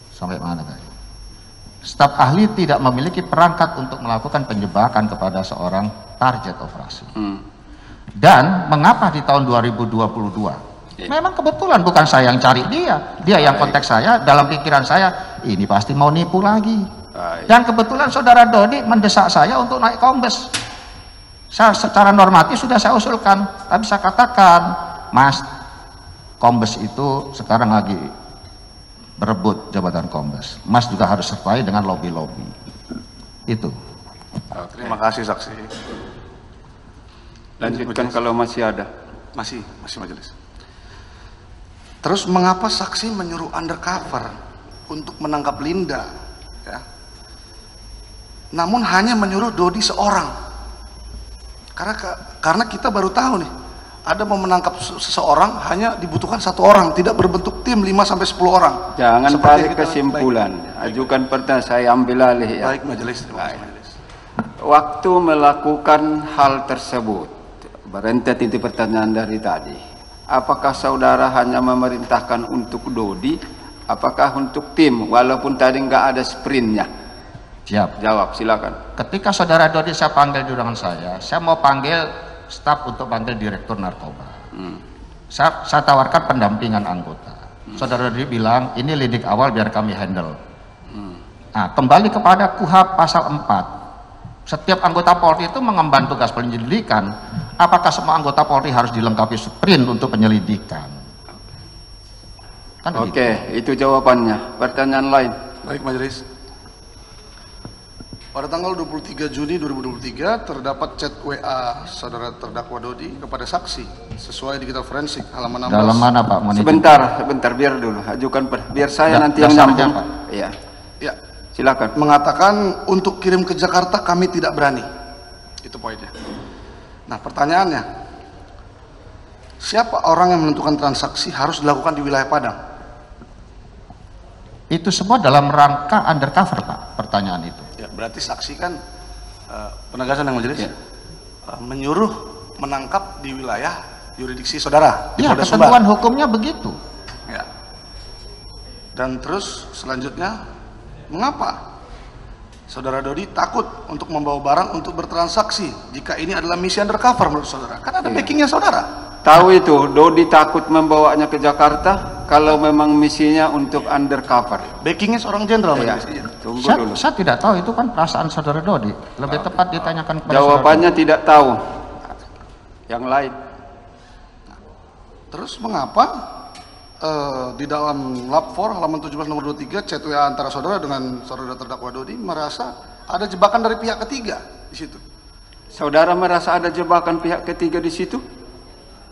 Sampai mana tadi? Staf ahli tidak memiliki perangkat untuk melakukan penjebakan kepada seorang target operasi. Dan mengapa di tahun 2022? Memang kebetulan bukan saya yang cari dia yang kontak saya. Dalam pikiran saya ini pasti mau nipu lagi. Dan kebetulan saudara Dodi mendesak saya untuk naik kombes. Secara normatif sudah saya usulkan, tapi saya katakan, Mas, kombes itu sekarang lagi berebut jabatan kombes. Mas juga harus sertai dengan lobby-lobby. Itu. Terima kasih saksi. Lanjutkan kalau masih ada. Masih majelis. Terus mengapa saksi menyuruh undercover untuk menangkap Linda, ya? Namun hanya menyuruh Dodi seorang. Karena kita baru tahu nih, ada mau menangkap seseorang hanya dibutuhkan 1 orang, tidak berbentuk tim 5-10 orang. Jangan Seperti tarik kesimpulan. Ajukan pertanyaan, saya ambil alih ya. Baik majelis, terima kasih majelis. Waktu melakukan hal tersebut, berentet itu pertanyaan dari tadi. Apakah saudara hanya memerintahkan untuk Dodi? Apakah untuk tim? Walaupun tadi nggak ada sprintnya. Siap. Jawab, silakan. Ketika saudara Dodi saya panggil di ruangan saya mau panggil staf untuk panggil direktur narkoba. Saya tawarkan pendampingan anggota. Saudara Dodi bilang ini lidik awal biar kami handle. Nah, kembali kepada KUHP pasal 4. Setiap anggota Polri itu mengemban tugas penyelidikan. Apakah semua anggota Polri harus dilengkapi sprint untuk penyelidikan? Kan Oke, itu jawabannya. Pertanyaan lain. Baik majelis. Pada tanggal 23 Juni 2023 terdapat chat WA saudara terdakwa Dodi kepada saksi sesuai digital forensik halaman 16. Dalam mana Pak? Sebentar biar dulu. Ajukan biar saya nanti yang dasarnya, nyambung. Pak. Iya. Ya, Silakan. mengatakan untuk kirim ke Jakarta kami tidak berani. Itu poinnya. Nah, pertanyaannya, siapa orang yang menentukan transaksi harus dilakukan di wilayah Padang? Itu semua dalam rangka undercover Pak, pertanyaan itu. Ya, berarti saksi kan penegasan yang majelis menyuruh menangkap di wilayah yurisdiksi saudara. Iya, ketentuan hukumnya begitu. Ya. Dan terus selanjutnya, mengapa saudara Dodi takut untuk membawa barang untuk bertransaksi jika ini adalah misi undercover menurut saudara? Kan ada backingnya saudara. Tahu itu, Dodi takut membawanya ke Jakarta? kalau memang misinya untuk undercover? Backingnya seorang jenderal, Iya, Majelis. tunggu dulu. Saya tidak tahu, itu kan perasaan saudara Dodi. Lebih tepat ditanyakan kepada Jawabannya tidak tahu. Yang lain. Terus mengapa di dalam lap 4 halaman 17 nomor 23 chat WA antara saudara dengan saudara terdakwa Dodi merasa ada jebakan dari pihak ketiga di situ? Saudara merasa ada jebakan pihak ketiga di situ?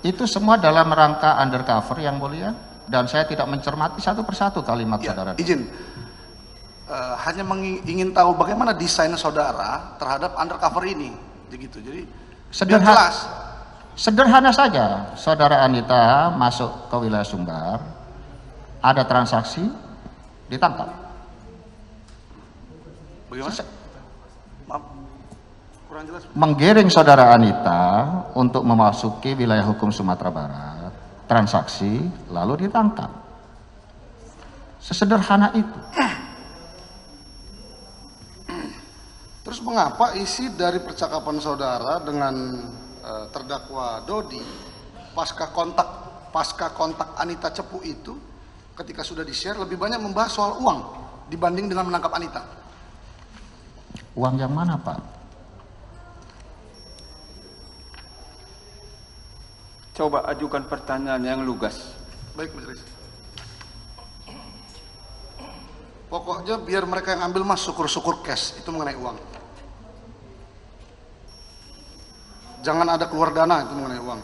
Itu semua dalam rangka undercover yang mulia, dan saya tidak mencermati satu persatu kalimat Ya, saudara. izin. Hanya ingin tahu bagaimana desain saudara terhadap undercover ini, begitu. Jadi biar jelas. Sederhana saja, saudara Anita masuk ke wilayah Sumbar, ada transaksi, ditangkap. Bagaimana? Maaf, kurang jelas. Menggiring saudara Anita untuk memasuki wilayah hukum Sumatera Barat, transaksi, lalu ditangkap. Sesederhana itu. Terus mengapa isi dari percakapan saudara dengan terdakwa Dodi pasca kontak Anita Cepu itu, ketika sudah di-share lebih banyak membahas soal uang dibanding dengan menangkap Anita? Uang yang mana, Pak? Coba ajukan pertanyaan yang lugas. Baik, Majelis. Pokoknya biar mereka yang ambil mas, syukur-syukur cash itu mengenai uang. Jangan ada keluar dana itu mengenai uang.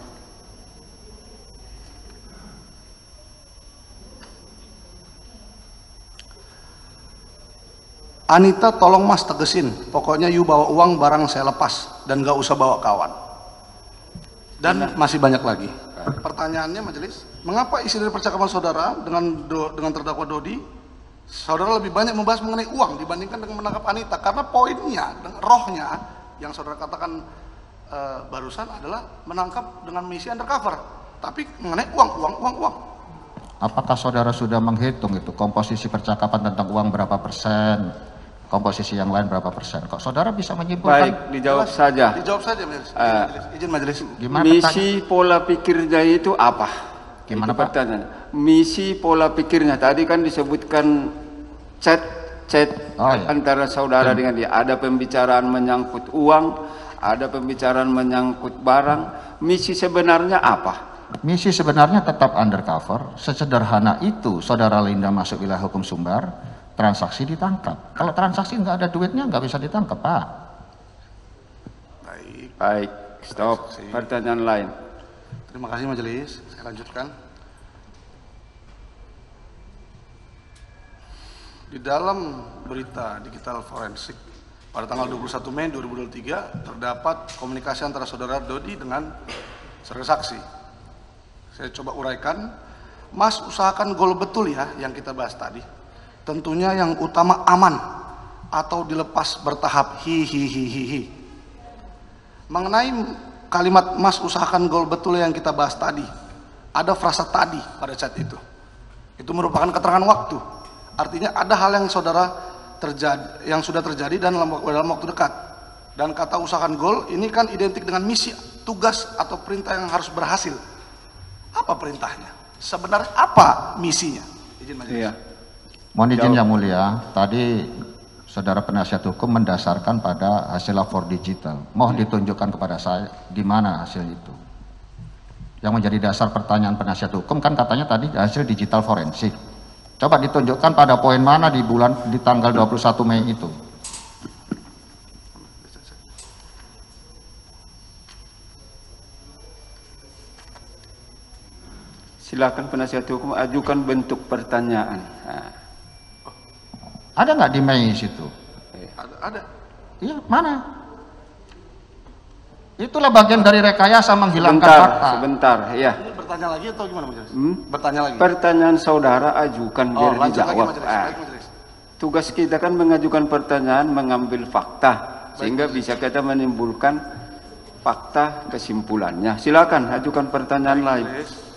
Anita, tolong mas tegesin, pokoknya you bawa uang, barang saya lepas dan gak usah bawa kawan. Dan masih banyak lagi. Pertanyaannya Majelis, mengapa isi dari percakapan saudara dengan terdakwa Dodi, saudara lebih banyak membahas mengenai uang dibandingkan dengan menangkap Anita? Karena poinnya, rohnya yang saudara katakan barusan adalah menangkap dengan misi undercover, tapi mengenai uang. Apakah saudara sudah menghitung itu komposisi percakapan tentang uang berapa persen, komposisi yang lain berapa persen? Kok saudara bisa menyimpulkan? Baik, dijawab saja. Dijawab saja, Majelis. Izin Majelis. Gimana Misi pola pikirnya itu apa? Gimana, Itu Pak? pertanyaan. Misi pola pikirnya tadi kan disebutkan chat Oh, iya. antara saudara dengan dia. Ada pembicaraan menyangkut uang, ada pembicaraan menyangkut barang. Misi sebenarnya apa? Misi sebenarnya tetap undercover. Sesederhana itu, saudara Linda masuk wilayah hukum Sumbar, transaksi ditangkap. Kalau transaksi nggak ada duitnya, nggak bisa ditangkap, Pak. Baik, stop. Pertanyaan lain. Terima kasih Majelis. Saya lanjutkan. Di dalam berita digital forensik pada tanggal 21 Mei 2023 terdapat komunikasi antara saudara Dodi dengan saudara saksi. Saya coba uraikan. Mas, usahakan gol betul ya yang kita bahas tadi. Tentunya yang utama aman atau dilepas bertahap. Hihihihihi. Mengenai kalimat Mas usahakan gol betul yang kita bahas tadi, ada frasa tadi pada chat itu. Itu merupakan keterangan waktu. Artinya ada hal yang yang sudah terjadi dan dalam waktu dekat. Dan kata usahakan gol ini kan identik dengan misi, tugas atau perintah yang harus berhasil. Apa perintahnya? Sebenarnya apa misinya? Izin Majelis. Iya. Mohon izin yang mulia, tadi saudara penasihat hukum mendasarkan pada hasil lapor digital. Mohon ditunjukkan kepada saya di mana hasil itu. Yang menjadi dasar pertanyaan penasihat hukum kan katanya tadi hasil digital forensik. Coba ditunjukkan pada poin mana di tanggal 21 Mei itu. Silakan penasihat hukum ajukan bentuk pertanyaan. Nah. Ada nggak di Mei situ? Ada. Iya, mana? Itulah bagian dari rekayasa menghilangkan fakta. Sebentar, ya. Ini bertanya lagi atau gimana Majelis? Bertanya lagi. Pertanyaan saudara ajukan biar lanjut lagi dijawab. Majelis. Baik, Majelis. Tugas kita kan mengajukan pertanyaan, mengambil fakta, sehingga bisa kita menimbulkan fakta kesimpulannya. Silakan ajukan pertanyaan lain. Majelis.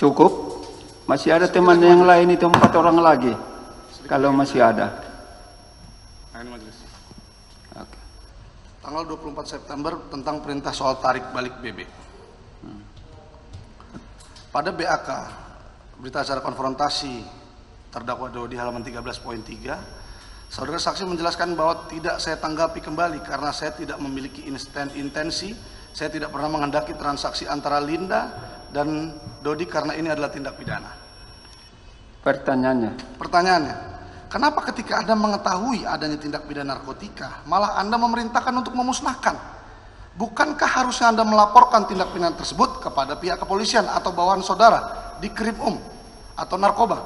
Cukup? Masih ada teman yang lain itu 4 orang lagi. Kalau masih ada. Nah, ini majelis. Oke. Tanggal 24 September tentang perintah soal tarik balik BB. Pada BAK, berita acara konfrontasi terdakwa Dodi halaman 13.3, saudara saksi menjelaskan bahwa tidak saya tanggapi kembali karena saya tidak memiliki intensi, saya tidak pernah menghendaki transaksi antara Linda dan Dodi karena ini adalah tindak pidana. Pertanyaannya, kenapa ketika Anda mengetahui adanya tindak pidana narkotika, malah Anda memerintahkan untuk memusnahkan? Bukankah harusnya Anda melaporkan tindak pidana tersebut kepada pihak kepolisian atau bawahan saudara di Krim atau narkoba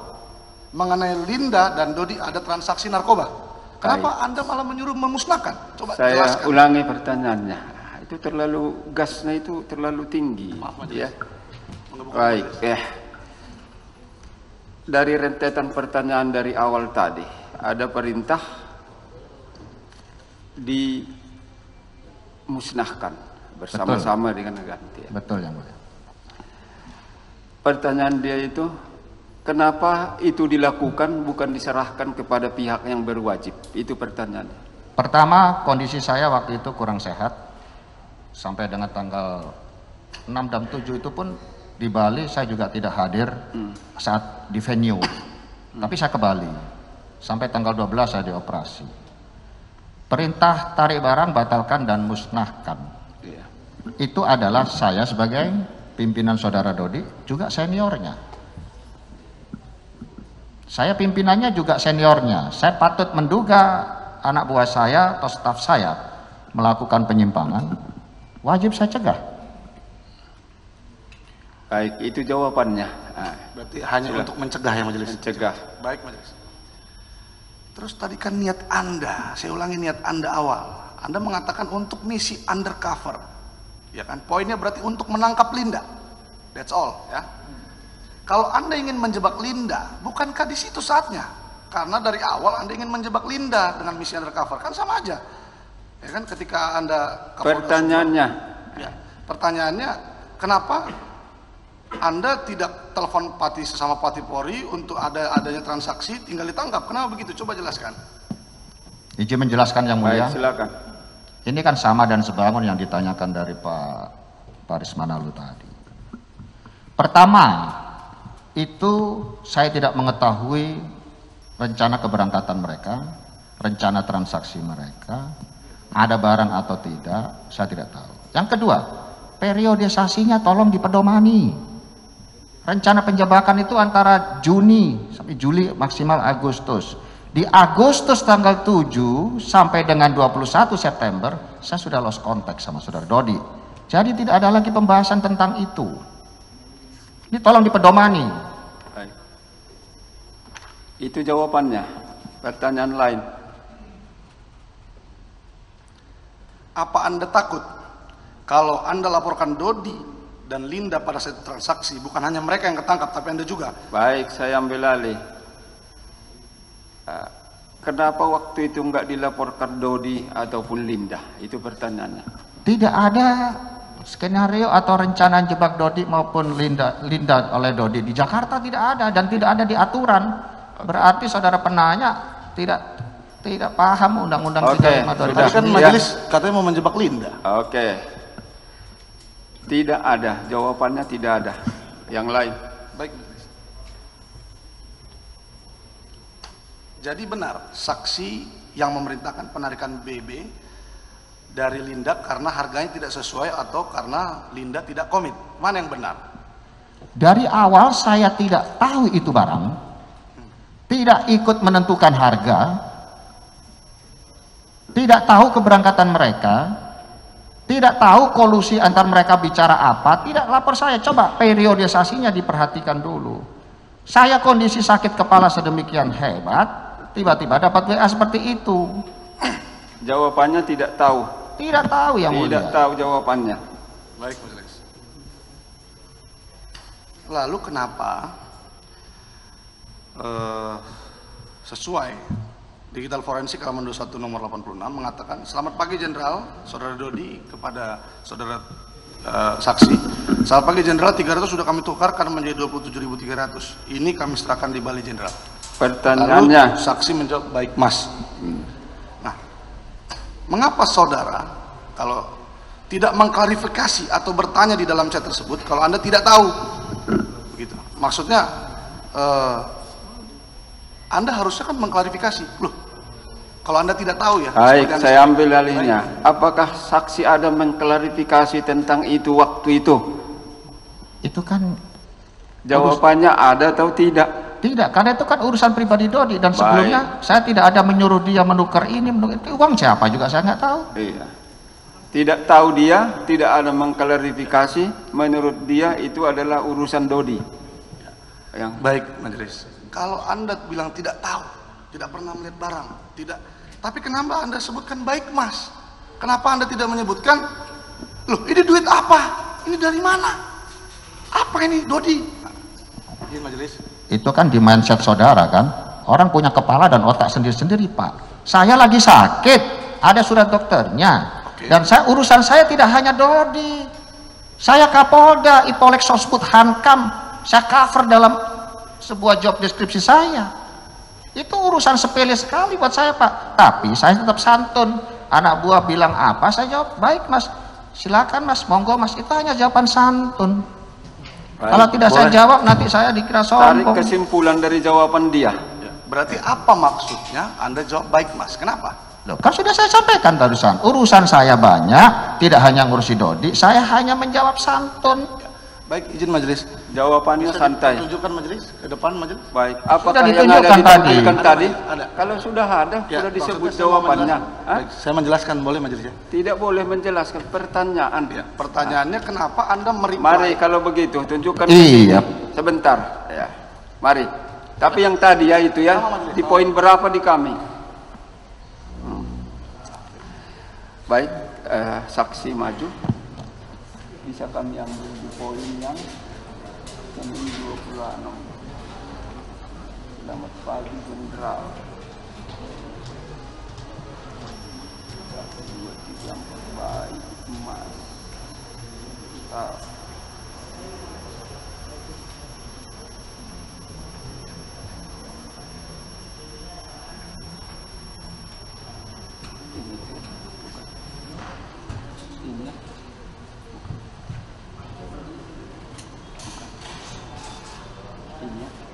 mengenai Linda dan Dodi ada transaksi narkoba? Kenapa Anda malah menyuruh memusnahkan? Coba saya jelaskan. ulangi pertanyaannya. Itu terlalu, gasnya itu terlalu tinggi. Maaf, ya. Baik, dari rentetan pertanyaan dari awal tadi, ada perintah dimusnahkan bersama-sama dengan ganti. Betul yang mulia. Pertanyaan dia itu, kenapa itu dilakukan bukan diserahkan kepada pihak yang berwajib? Itu pertanyaannya. Pertama, kondisi saya waktu itu kurang sehat. Sampai dengan tanggal 6 dan 7 itu pun di Bali saya juga tidak hadir saat di venue. Tapi saya ke Bali. Sampai tanggal 12 saya dioperasi. Perintah tarik barang batalkan dan musnahkan. Itu adalah saya sebagai pimpinan saudara Dodi, juga seniornya. Saya pimpinannya juga seniornya. Saya patut menduga anak buah saya atau staf saya melakukan penyimpangan, wajib saya cegah. Baik, itu jawabannya. Berarti hanya untuk mencegah ya majelis? Mencegah. Baik majelis. Terus tadi kan niat Anda, saya ulangi niat Anda awal. Anda mengatakan untuk misi undercover. Ya kan? Poinnya berarti untuk menangkap Linda. That's all ya. Kalau Anda ingin menjebak Linda, bukankah di situ saatnya? Karena dari awal Anda ingin menjebak Linda dengan misi undercover, kan sama aja. Ya kan, ketika Anda Pertanyaannya. Ya, pertanyaannya kenapa Anda tidak telepon sesama Pati Polri untuk adanya transaksi tinggal ditangkap? Kenapa begitu? Coba jelaskan. Izin menjelaskan yang mulia. Baik, silakan. Ini kan sama dan sebangun yang ditanyakan dari Pak Paris Manalu tadi. Pertama, itu saya tidak mengetahui rencana keberangkatan mereka, rencana transaksi mereka, ada barang atau tidak, saya tidak tahu. Yang kedua, periodisasinya tolong dipedomani. Rencana penjebakan itu antara Juni sampai Juli, maksimal Agustus. Di Agustus tanggal 7 sampai dengan 21 September, saya sudah lost contact sama saudara Dodi. Jadi tidak ada lagi pembahasan tentang itu. Ini tolong dipedomani. Baik. Itu jawabannya. Pertanyaan lain. Apa Anda takut kalau Anda laporkan Dodi dan Linda pada saat transaksi, bukan hanya mereka yang ketangkap, tapi Anda juga? Baik, saya ambil alih. Kenapa waktu itu enggak dilaporkan Dodi ataupun Linda? Itu pertanyaannya. Tidak ada skenario atau rencana jebak Dodi maupun Linda oleh Dodi di Jakarta, tidak ada dan tidak ada di aturan. Berarti saudara penanya tidak paham undang-undang 35 Tadi kan majelis katanya mau menjebak Linda. Oke. Tidak ada, jawabannya tidak ada. Yang lain. Baik. Jadi benar saksi yang memerintahkan penarikan BB dari Linda karena harganya tidak sesuai atau karena Linda tidak komit. Mana yang benar? Dari awal saya tidak tahu itu barang, tidak ikut menentukan harga, tidak tahu keberangkatan mereka, tidak tahu kolusi antar mereka bicara apa, tidak lapor saya. Coba periodisasinya diperhatikan dulu. Saya kondisi sakit kepala sedemikian hebat, tiba-tiba dapat WA seperti itu. Jawabannya tidak tahu. Tidak tahu yang mulia. Tidak tahu jawabannya. Baik, majelis. Lalu kenapa sesuai digital forensik halaman 21 nomor 86 mengatakan, selamat pagi Jenderal, Saudara Dodi kepada Saudara saksi. Selamat pagi Jenderal, 300 sudah kami tukarkan menjadi 27.300. Ini kami serahkan di Bali Jenderal. Pertanyaannya. Lalu saksi menjawab, baik Mas. Nah, mengapa saudara kalau tidak mengklarifikasi atau bertanya di dalam chat tersebut kalau Anda tidak tahu? Begitu. Maksudnya Anda harusnya kan mengklarifikasi. Loh, kalau Anda tidak tahu ya. Baik, saya ambil alihnya. Apakah saksi ada mengklarifikasi tentang itu waktu itu? Itu kan Jawabannya ada atau tidak? tidak, karena itu kan urusan pribadi Dodi, dan sebelumnya saya tidak ada menyuruh dia menukar ini, menukar itu. Uang siapa juga saya nggak tahu. Iya. Tidak tahu dia, tidak ada mengklarifikasi. Menurut dia itu adalah urusan Dodi. Yang baik majelis. Kalau Anda bilang tidak tahu, tidak pernah melihat barang, tidak. Tapi kenapa Anda sebutkan baik Mas? Kenapa Anda tidak menyebutkan, loh ini duit apa? Ini dari mana? Apa ini Dodi? Ini majelis. Itu kan di mindset saudara kan. Orang punya kepala dan otak sendiri-sendiri Pak. Saya lagi sakit, ada surat dokternya. Dan urusan saya tidak hanya Dodi. Saya Kapolda, Ipolek Sosbud Hankam. Saya cover dalam sebuah job deskripsi saya. Itu urusan sepele sekali buat saya Pak. Tapi saya tetap santun. Anak buah bilang apa, saya jawab baik Mas. Silakan Mas, monggo Mas. Itu hanya jawaban santun. Baik, kalau tidak boleh saya jawab nanti saya dikira sombong. Tarik kesimpulan dari jawaban dia. Berarti apa maksudnya Anda jawab baik Mas? Kenapa? Loh, kan sudah saya sampaikan barusan. Urusan saya banyak, tidak hanya ngurusi Dodi. Saya hanya menjawab santun. Baik, izin majelis. Jawabannya bisa santai. Tunjukkan majelis ke depan majelis. Baik. Apakah sudah yang ada ditampilkan tadi? Ada. Kalau sudah ada, Ya, sudah disebut saya jawabannya. Baik, saya menjelaskan, boleh majelis ya? Tidak boleh menjelaskan pertanyaan. Ya, pertanyaannya kenapa Anda mereply? Mari kalau begitu tunjukkan. Iya. Sebentar. Ya. Mari. Tapi yang tadi ya itu ya, di poin berapa di kami? Baik, saksi maju. Bisa kami ambil di poin yang 26. Selamat pagi Jenderal. 1, 2, 3, 4. Baik, Mas.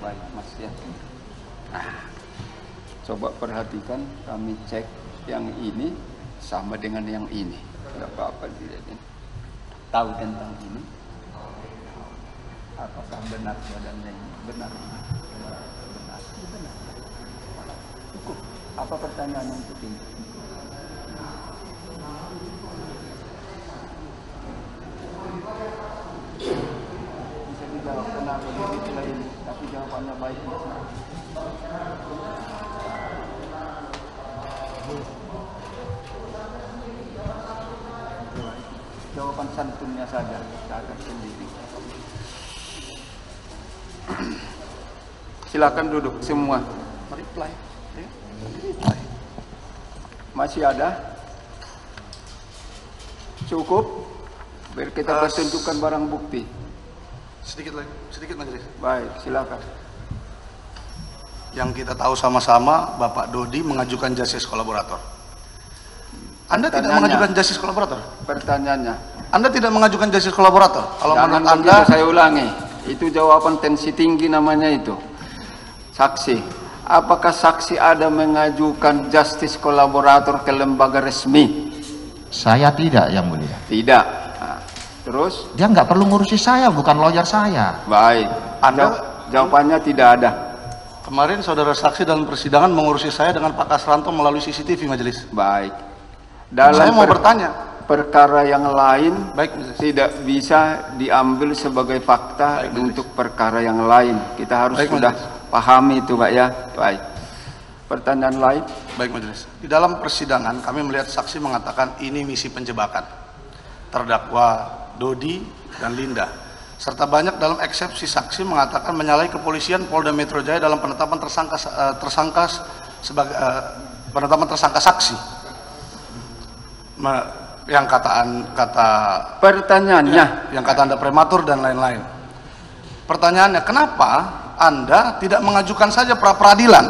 Baik Mas ya. Nah, coba perhatikan, kami cek yang ini sama dengan yang ini. Tidak apa-apa dilihatin. Tahu tentang ini. Apakah benar badannya ini? Benar. Benar. Cukup. Apa pertanyaan untuk ini? Bisa dijawab kenapa dia ini, tapi jawabannya baik. Jawaban santunnya saja, saya sendiri. Silakan duduk semua. Reply. Masih ada? Cukup? Biar kita tunjukkan barang bukti. Sedikit lagi, sedikit majelis. Baik, silakan. Yang kita tahu sama-sama, Bapak Dodi mengajukan justice kolaborator. Anda tidak mengajukan justice kolaborator? Pertanyaannya. Anda tidak mengajukan justice kolaborator? Kalau Jangan menurut Anda, saya ulangi. Itu jawaban tensi tinggi namanya itu. Saksi. Apakah saksi ada mengajukan justice kolaborator ke lembaga resmi? Saya tidak, Yang Mulia. Tidak. Nah, terus? Dia nggak perlu ngurusi saya, bukan lawyer saya. Baik. Jawabannya tidak ada. kemarin saudara saksi dalam persidangan mengurusi saya dengan Pak Kasranto melalui CCTV majelis. Baik. Saya mau bertanya. Perkara yang lain Baik, tidak bisa diambil sebagai fakta untuk perkara yang lain. Kita harus sudah pahami itu, Pak ya. Baik. Pertanyaan lain? Baik majelis. Di dalam persidangan kami melihat saksi mengatakan ini misi penjebakan terdakwa Dodi dan Linda. Serta banyak dalam eksepsi saksi mengatakan menyalahi kepolisian Polda Metro Jaya dalam penetapan penetapan tersangka saksi. Yang kata pertanyaannya, yang kata Anda prematur dan lain-lain. Pertanyaannya, kenapa Anda tidak mengajukan saja pra peradilan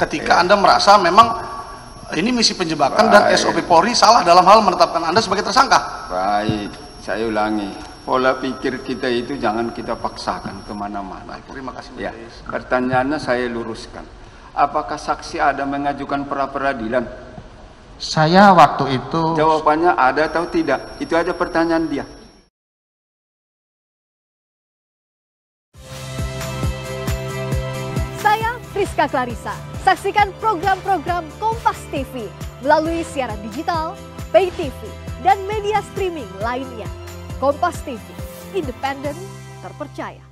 ketika Anda merasa memang ini misi penjebakan dan SOP Polri salah dalam hal menetapkan Anda sebagai tersangka? Baik, saya ulangi. Pola pikir kita itu jangan kita paksakan kemana-mana. Terima kasih. Ya, pertanyaannya saya luruskan. Apakah saksi ada mengajukan pra peradilan? Saya waktu itu... Jawabannya ada atau tidak. Itu aja pertanyaan dia. Saya Friska Clarissa. Saksikan program-program Kompas TV melalui siaran digital, pay TV, dan media streaming lainnya. Kompas TV, independen, terpercaya.